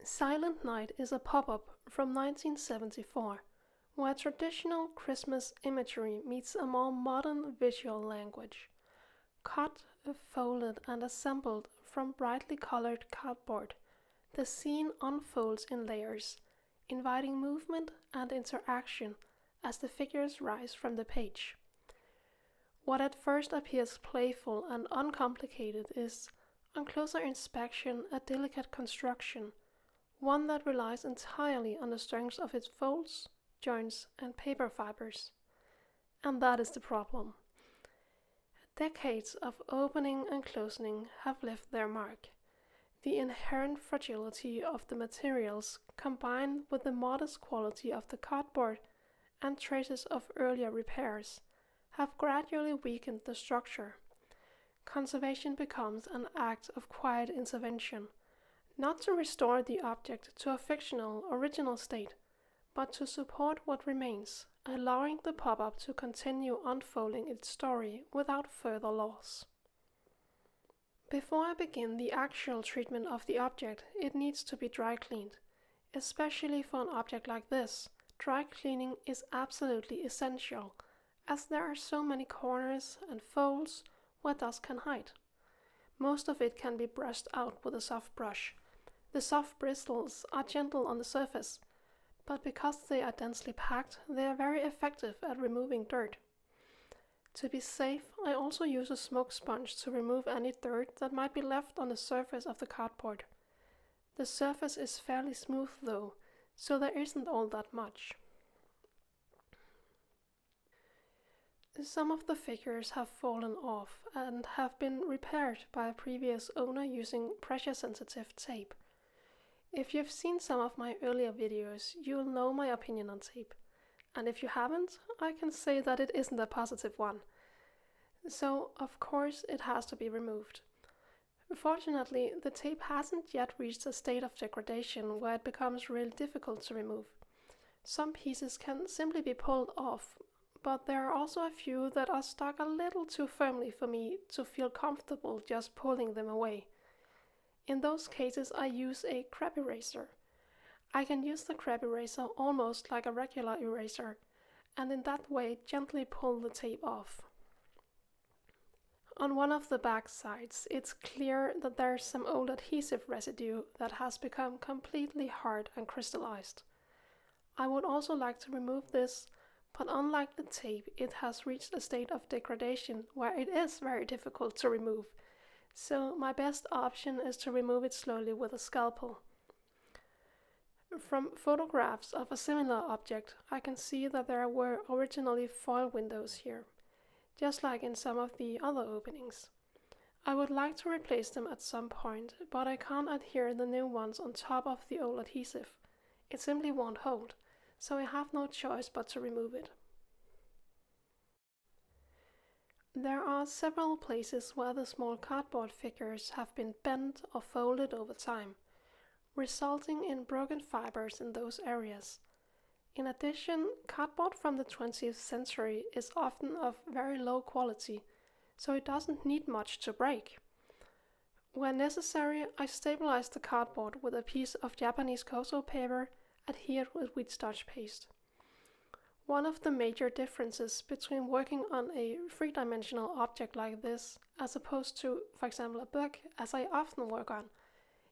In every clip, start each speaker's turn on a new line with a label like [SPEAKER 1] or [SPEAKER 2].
[SPEAKER 1] Silent Night is a pop-up from 1974, where traditional Christmas imagery meets a more modern visual language. Cut, folded and assembled from brightly colored cardboard, the scene unfolds in layers, inviting movement and interaction as the figures rise from the page. What at first appears playful and uncomplicated is, on closer inspection, a delicate construction, one that relies entirely on the strength of its folds, joints, and paper fibers. And that is the problem. Decades of opening and closing have left their mark. The inherent fragility of the materials, combined with the modest quality of the cardboard and traces of earlier repairs, have gradually weakened the structure. Conservation becomes an act of quiet intervention, not to restore the object to a fictional, original state, but to support what remains, allowing the pop-up to continue unfolding its story without further loss. Before I begin the actual treatment of the object, it needs to be dry cleaned. Especially for an object like this, dry cleaning is absolutely essential, as there are so many corners and folds where dust can hide. Most of it can be brushed out with a soft brush. The soft bristles are gentle on the surface, but because they are densely packed, they are very effective at removing dirt. To be safe, I also use a smoke sponge to remove any dirt that might be left on the surface of the cardboard. The surface is fairly smooth though, so there isn't all that much. Some of the figures have fallen off and have been repaired by a previous owner using pressure-sensitive tape. If you've seen some of my earlier videos, you'll know my opinion on tape. And if you haven't, I can say that it isn't a positive one. So, of course, it has to be removed. Fortunately, the tape hasn't yet reached a state of degradation where it becomes really difficult to remove. Some pieces can simply be pulled off, but there are also a few that are stuck a little too firmly for me to feel comfortable just pulling them away. In those cases, I use a crab eraser. I can use the crab eraser almost like a regular eraser, and in that way gently pull the tape off. On one of the back sides, it's clear that there's some old adhesive residue that has become completely hard and crystallized. I would also like to remove this, but unlike the tape, it has reached a state of degradation where it is very difficult to remove. So my best option is to remove it slowly with a scalpel. From photographs of a similar object, I can see that there were originally foil windows here, just like in some of the other openings. I would like to replace them at some point, but I can't adhere the new ones on top of the old adhesive. It simply won't hold, so I have no choice but to remove it. There are several places where the small cardboard figures have been bent or folded over time, resulting in broken fibers in those areas. In addition, cardboard from the 20th century is often of very low quality, so it doesn't need much to break. Where necessary, I stabilize the cardboard with a piece of Japanese koso paper adhered with wheat starch paste. One of the major differences between working on a three-dimensional object like this, as opposed to, for example, a book, as I often work on,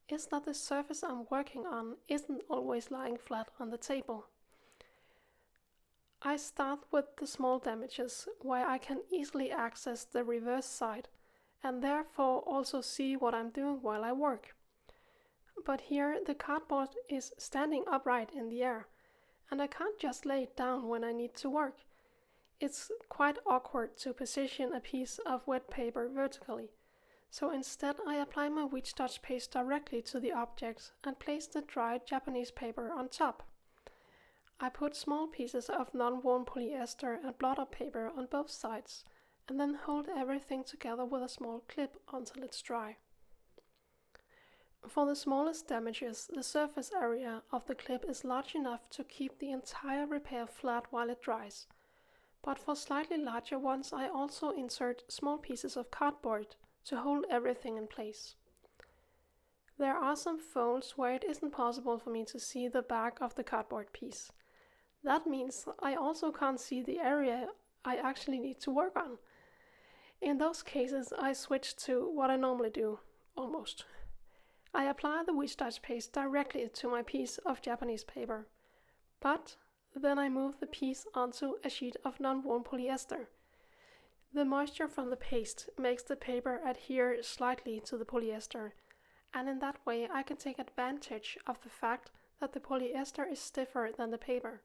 [SPEAKER 1] is that the surface I'm working on isn't always lying flat on the table. I start with the small damages, where I can easily access the reverse side, and therefore also see what I'm doing while I work. But here the cardboard is standing upright in the air, and I can't just lay it down when I need to work. It's quite awkward to position a piece of wet paper vertically, so instead I apply my wheat starch paste directly to the object and place the dried Japanese paper on top. I put small pieces of non-worn polyester and blotter paper on both sides, and then hold everything together with a small clip until it's dry. For the smallest damages, the surface area of the clip is large enough to keep the entire repair flat while it dries. But for slightly larger ones, I also insert small pieces of cardboard to hold everything in place. There are some folds where it isn't possible for me to see the back of the cardboard piece. That means I also can't see the area I actually need to work on. In those cases, I switch to what I normally do, almost. I apply the wheat starch paste directly to my piece of Japanese paper, but then I move the piece onto a sheet of non-woven polyester. The moisture from the paste makes the paper adhere slightly to the polyester, and in that way I can take advantage of the fact that the polyester is stiffer than the paper,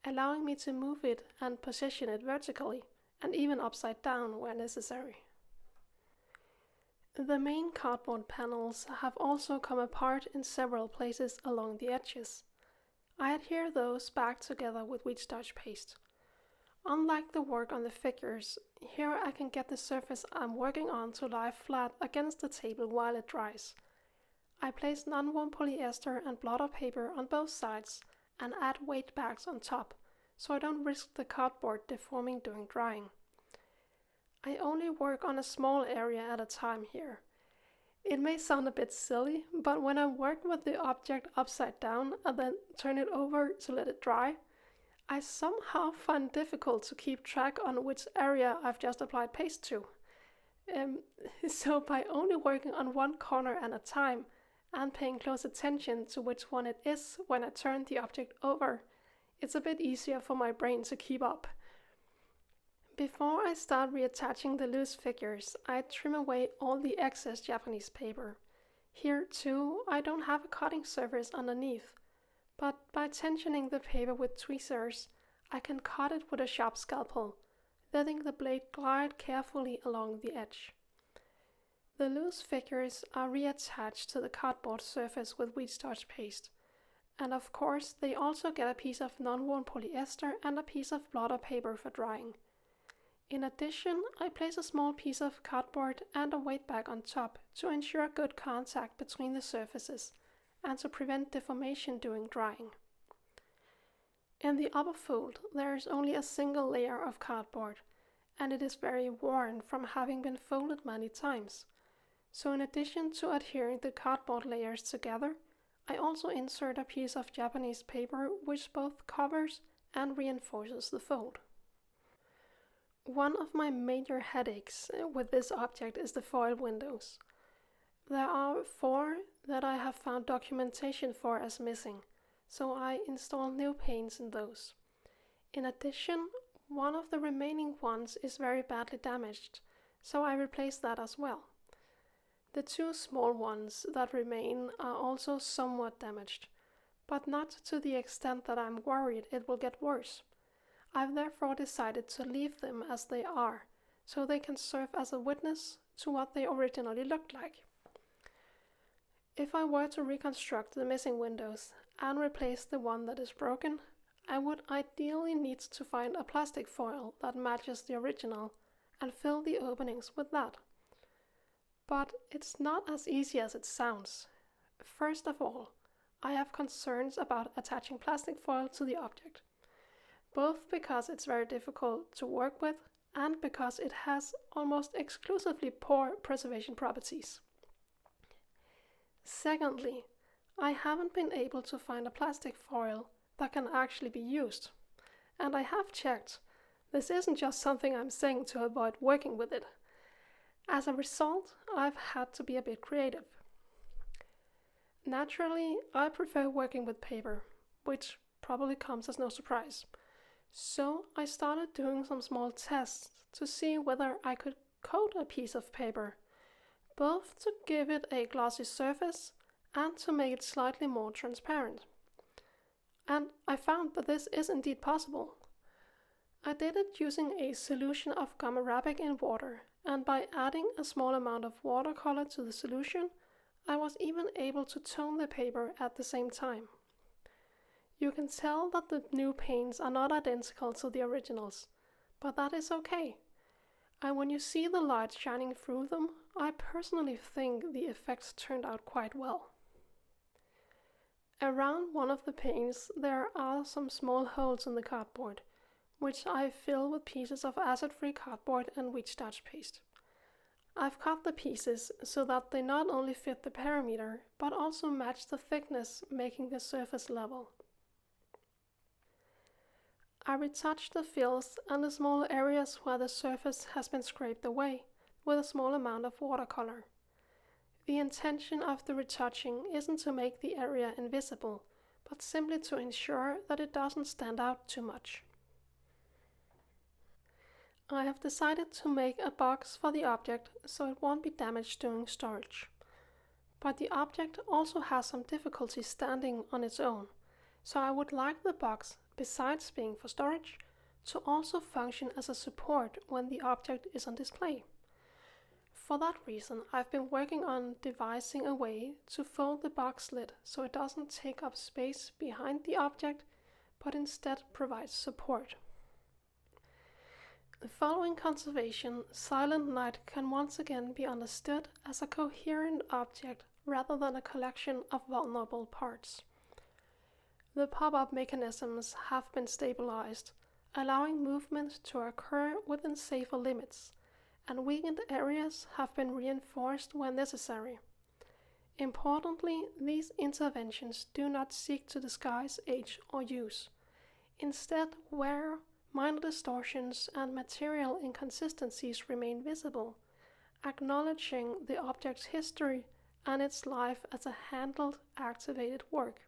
[SPEAKER 1] allowing me to move it and position it vertically, and even upside down where necessary. The main cardboard panels have also come apart in several places along the edges. I adhere those back together with wheat starch paste. Unlike the work on the figures, here I can get the surface I'm working on to lie flat against the table while it dries. I place non-woven polyester and blotter paper on both sides and add weight bags on top, so I don't risk the cardboard deforming during drying. I only work on a small area at a time here. It may sound a bit silly, but when I work with the object upside down and then turn it over to let it dry, I somehow find it difficult to keep track on which area I've just applied paste to. So by only working on one corner at a time and paying close attention to which one it is when I turn the object over, it's a bit easier for my brain to keep up. Before I start reattaching the loose figures, I trim away all the excess Japanese paper. Here too, I don't have a cutting surface underneath, but by tensioning the paper with tweezers, I can cut it with a sharp scalpel, letting the blade glide carefully along the edge. The loose figures are reattached to the cardboard surface with wheat starch paste, and of course they also get a piece of non-woven polyester and a piece of blotter paper for drying. In addition, I place a small piece of cardboard and a weight bag on top to ensure good contact between the surfaces and to prevent deformation during drying. In the upper fold, there is only a single layer of cardboard, and it is very worn from having been folded many times. So in addition to adhering the cardboard layers together, I also insert a piece of Japanese paper which both covers and reinforces the fold. One of my major headaches with this object is the foil windows. There are 4 that I have found documentation for as missing, so I install new panes in those. In addition, one of the remaining ones is very badly damaged, so I replace that as well. The 2 small ones that remain are also somewhat damaged, but not to the extent that I'm worried it will get worse. I've therefore decided to leave them as they are, so they can serve as a witness to what they originally looked like. If I were to reconstruct the missing windows and replace the one that is broken, I would ideally need to find a plastic foil that matches the original and fill the openings with that. But it's not as easy as it sounds. First of all, I have concerns about attaching plastic foil to the object, both because it's very difficult to work with and because it has almost exclusively poor preservation properties. Secondly, I haven't been able to find a plastic foil that can actually be used, and I have checked. This isn't just something I'm saying to avoid working with it. As a result, I've had to be a bit creative. Naturally, I prefer working with paper, which probably comes as no surprise. So I started doing some small tests to see whether I could coat a piece of paper, both to give it a glossy surface and to make it slightly more transparent. And I found that this is indeed possible. I did it using a solution of gum arabic in water, and by adding a small amount of watercolor to the solution, I was even able to tone the paper at the same time. You can tell that the new paints are not identical to the originals, but that is okay. And when you see the light shining through them, I personally think the effects turned out quite well. Around one of the paints there are some small holes in the cardboard, which I fill with pieces of acid-free cardboard and wheat starch paste. I've cut the pieces so that they not only fit the perimeter, but also match the thickness, making the surface level. I retouched the fills and the small areas where the surface has been scraped away with a small amount of watercolor. The intention of the retouching isn't to make the area invisible, but simply to ensure that it doesn't stand out too much. I have decided to make a box for the object so it won't be damaged during storage. But the object also has some difficulty standing on its own, so I would like the box, besides being for storage, to also function as a support when the object is on display. For that reason, I've been working on devising a way to fold the box lid so it doesn't take up space behind the object, but instead provides support. Following conservation, Silent Night can once again be understood as a coherent object rather than a collection of vulnerable parts. The pop-up mechanisms have been stabilized, allowing movement to occur within safer limits, and weakened areas have been reinforced when necessary. Importantly, these interventions do not seek to disguise age or use. Instead, where minor distortions and material inconsistencies remain visible, acknowledging the object's history and its life as a handled, activated work.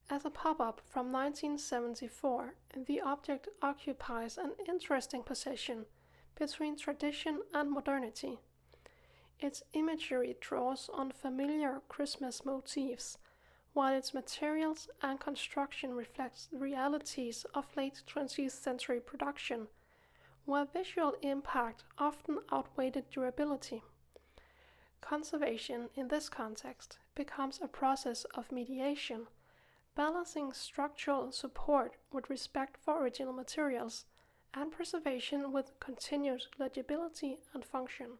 [SPEAKER 1] As a pop-up from 1974, the object occupies an interesting position between tradition and modernity. Its imagery draws on familiar Christmas motifs, while its materials and construction reflects the realities of late 20th century production, where visual impact often outweighed durability. Conservation in this context becomes a process of mediation, balancing structural support with respect for original materials and preservation with continued legibility and function.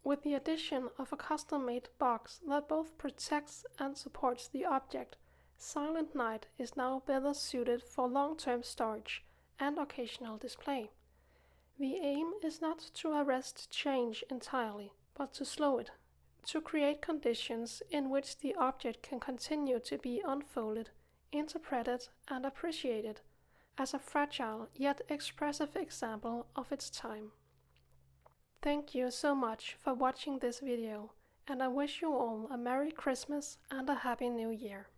[SPEAKER 1] With the addition of a custom-made box that both protects and supports the object, Silent Night is now better suited for long-term storage and occasional display. The aim is not to arrest change entirely, but to slow it, to create conditions in which the object can continue to be unfolded, interpreted, and appreciated as a fragile yet expressive example of its time. Thank you so much for watching this video, and I wish you all a Merry Christmas and a Happy New Year.